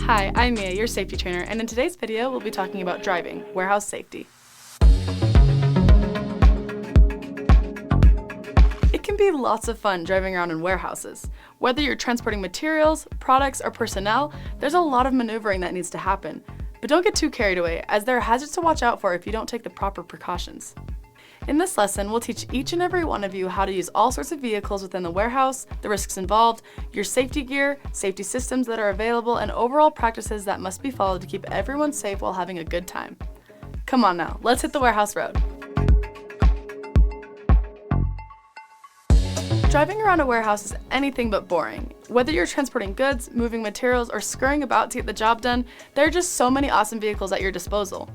Hi, I'm Mia, your safety trainer, and in today's video, we'll be talking about driving, warehouse safety. It can be lots of fun driving around in warehouses. Whether you're transporting materials, products, or personnel, there's a lot of maneuvering that needs to happen. But don't get too carried away, as there are hazards to watch out for if you don't take the proper precautions. In this lesson, we'll teach each and every one of you how to use all sorts of vehicles within the warehouse, the risks involved, your safety gear, safety systems that are available, and overall practices that must be followed to keep everyone safe while having a good time. Come on now, let's hit the warehouse road. Driving around a warehouse is anything but boring. Whether you're transporting goods, moving materials, or scurrying about to get the job done, there are just so many awesome vehicles at your disposal.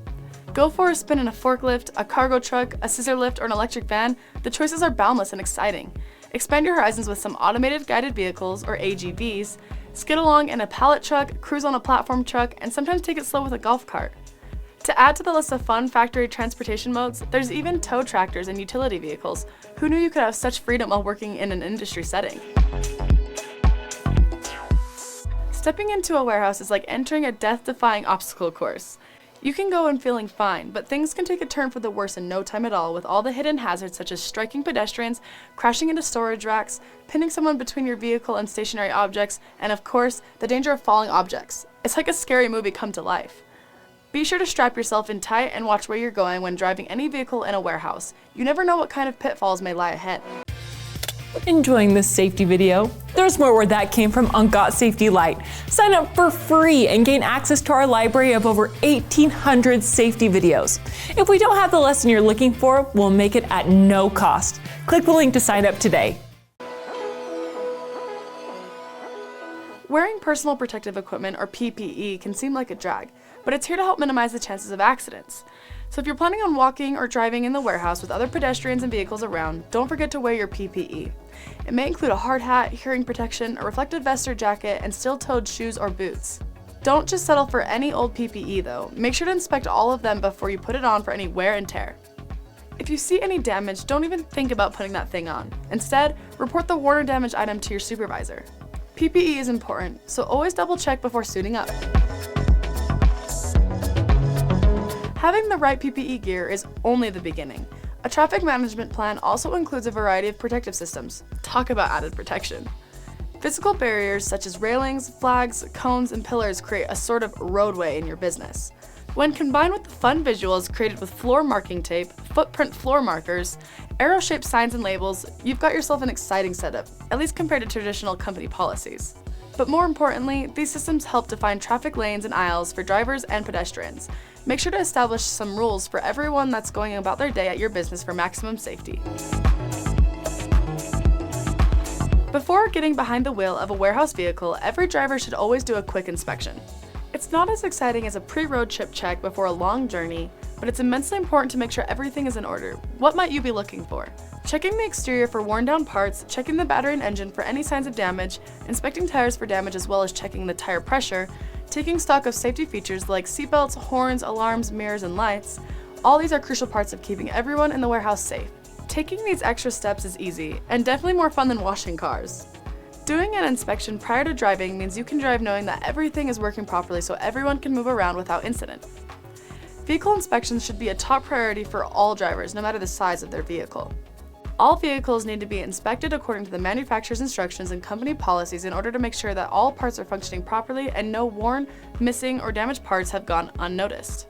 Go for a spin in a forklift, a cargo truck, a scissor lift, or an electric van. The choices are boundless and exciting. Expand your horizons with some automated guided vehicles, or AGVs, skid along in a pallet truck, cruise on a platform truck, and sometimes take it slow with a golf cart. To add to the list of fun factory transportation modes, there's even tow tractors and utility vehicles. Who knew you could have such freedom while working in an industry setting? Stepping into a warehouse is like entering a death-defying obstacle course. You can go in feeling fine, but things can take a turn for the worse in no time at all with all the hidden hazards such as striking pedestrians, crashing into storage racks, pinning someone between your vehicle and stationary objects, and of course, the danger of falling objects. It's like a scary movie come to life. Be sure to strap yourself in tight and watch where you're going when driving any vehicle in a warehouse. You never know what kind of pitfalls may lie ahead. Enjoying this safety video? There's more where that came from on Got Safety Lite. Sign up for free and gain access to our library of over 1,800 safety videos. If we don't have the lesson you're looking for, we'll make it at no cost. Click the link to sign up today. Wearing personal protective equipment, or PPE, can seem like a drag, but it's here to help minimize the chances of accidents. So if you're planning on walking or driving in the warehouse with other pedestrians and vehicles around, don't forget to wear your PPE. It may include a hard hat, hearing protection, a reflective vest or jacket, and steel-toed shoes or boots. Don't just settle for any old PPE though. Make sure to inspect all of them before you put it on for any wear and tear. If you see any damage, don't even think about putting that thing on. Instead, report the worn or damaged item to your supervisor. PPE is important, so always double check before suiting up. Having the right PPE gear is only the beginning. A traffic management plan also includes a variety of protective systems. Talk about added protection. Physical barriers such as railings, flags, cones, and pillars create a sort of roadway in your business. When combined with the fun visuals created with floor marking tape, footprint floor markers, arrow-shaped signs and labels, you've got yourself an exciting setup, at least compared to traditional company policies. But more importantly, these systems help define traffic lanes and aisles for drivers and pedestrians. Make sure to establish some rules for everyone that's going about their day at your business for maximum safety. Before getting behind the wheel of a warehouse vehicle, every driver should always do a quick inspection. It's not as exciting as a pre-road trip check before a long journey, but it's immensely important to make sure everything is in order. What might you be looking for? Checking the exterior for worn down parts, checking the battery and engine for any signs of damage, inspecting tires for damage as well as checking the tire pressure, taking stock of safety features like seatbelts, horns, alarms, mirrors, and lights. All these are crucial parts of keeping everyone in the warehouse safe. Taking these extra steps is easy, and definitely more fun than washing cars. Doing an inspection prior to driving means you can drive knowing that everything is working properly so everyone can move around without incident. Vehicle inspections should be a top priority for all drivers, no matter the size of their vehicle. All vehicles need to be inspected according to the manufacturer's instructions and company policies in order to make sure that all parts are functioning properly and no worn, missing, or damaged parts have gone unnoticed.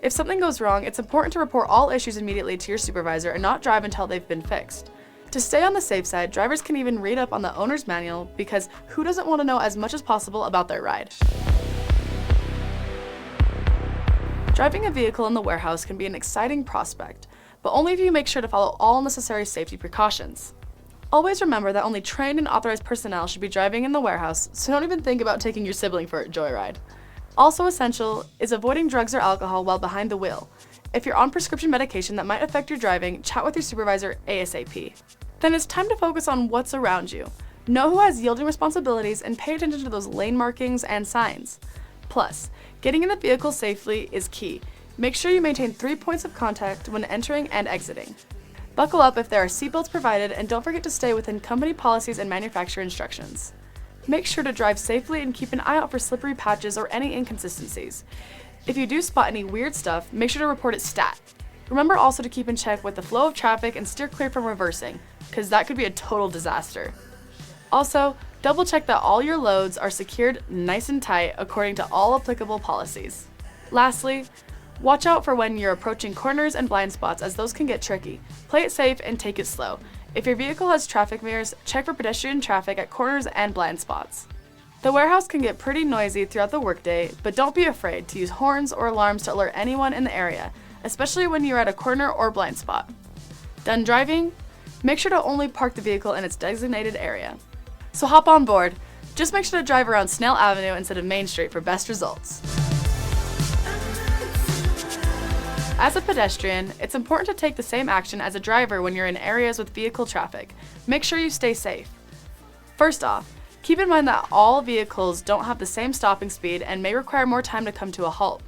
If something goes wrong, it's important to report all issues immediately to your supervisor and not drive until they've been fixed. To stay on the safe side, drivers can even read up on the owner's manual because who doesn't want to know as much as possible about their ride? Driving a vehicle in the warehouse can be an exciting prospect, but only if you make sure to follow all necessary safety precautions. Always remember that only trained and authorized personnel should be driving in the warehouse, so don't even think about taking your sibling for a joyride. Also essential is avoiding drugs or alcohol while behind the wheel. If you're on prescription medication that might affect your driving, chat with your supervisor ASAP. Then it's time to focus on what's around you. Know who has yielding responsibilities and pay attention to those lane markings and signs. Plus, getting in the vehicle safely is key. Make sure you maintain 3 points of contact when entering and exiting. Buckle up if there are seatbelts provided, and don't forget to stay within company policies and manufacturer instructions. Make sure to drive safely and keep an eye out for slippery patches or any inconsistencies. If you do spot any weird stuff, make sure to report it stat. Remember also to keep in check with the flow of traffic and steer clear from reversing, because that could be a total disaster. Also, double check that all your loads are secured nice and tight according to all applicable policies. Lastly, watch out for when you're approaching corners and blind spots, as those can get tricky. Play it safe and take it slow. If your vehicle has traffic mirrors, check for pedestrian traffic at corners and blind spots. The warehouse can get pretty noisy throughout the workday, but don't be afraid to use horns or alarms to alert anyone in the area, especially when you're at a corner or blind spot. Done driving? Make sure to only park the vehicle in its designated area. So hop on board. Just make sure to drive around Snail Avenue instead of Main Street for best results. As a pedestrian, it's important to take the same action as a driver when you're in areas with vehicle traffic. Make sure you stay safe. First off, keep in mind that all vehicles don't have the same stopping speed and may require more time to come to a halt.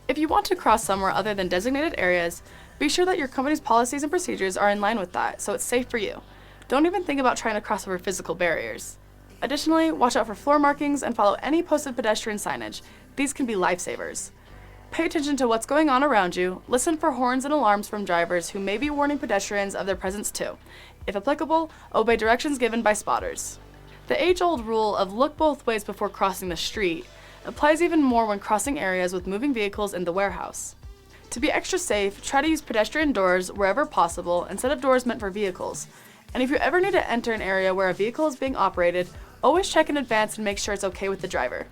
If you want to cross somewhere other than designated areas, be sure that your company's policies and procedures are in line with that, so it's safe for you. Don't even think about trying to cross over physical barriers. Additionally, watch out for floor markings and follow any posted pedestrian signage. These can be lifesavers. Pay attention to what's going on around you, listen for horns and alarms from drivers who may be warning pedestrians of their presence too. If applicable, obey directions given by spotters. The age-old rule of look both ways before crossing the street applies even more when crossing areas with moving vehicles in the warehouse. To be extra safe, try to use pedestrian doors wherever possible instead of doors meant for vehicles. And if you ever need to enter an area where a vehicle is being operated, always check in advance and make sure it's okay with the driver.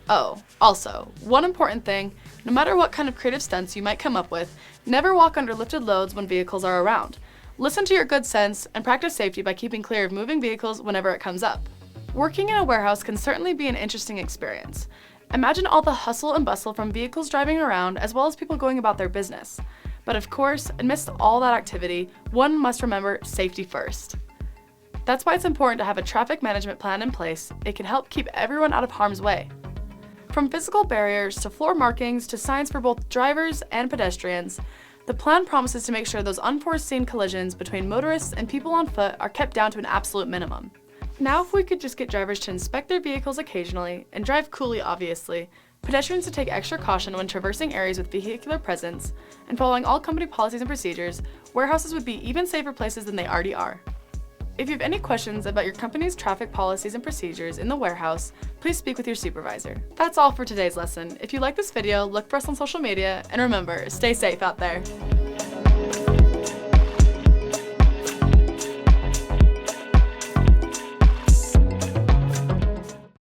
Oh, also, one important thing, no matter what kind of creative stunts you might come up with, never walk under lifted loads when vehicles are around. Listen to your good sense and practice safety by keeping clear of moving vehicles whenever it comes up. Working in a warehouse can certainly be an interesting experience. Imagine all the hustle and bustle from vehicles driving around as well as people going about their business. But of course, amidst all that activity, one must remember safety first. That's why it's important to have a traffic management plan in place. It can help keep everyone out of harm's way. From physical barriers to floor markings to signs for both drivers and pedestrians, the plan promises to make sure those unforeseen collisions between motorists and people on foot are kept down to an absolute minimum. Now if we could just get drivers to inspect their vehicles occasionally, and drive coolly obviously, pedestrians to take extra caution when traversing areas with vehicular presence, and following all company policies and procedures, warehouses would be even safer places than they already are. If you have any questions about your company's traffic policies and procedures in the warehouse, please speak with your supervisor. That's all for today's lesson. If you like this video, look for us on social media, and remember, stay safe out there.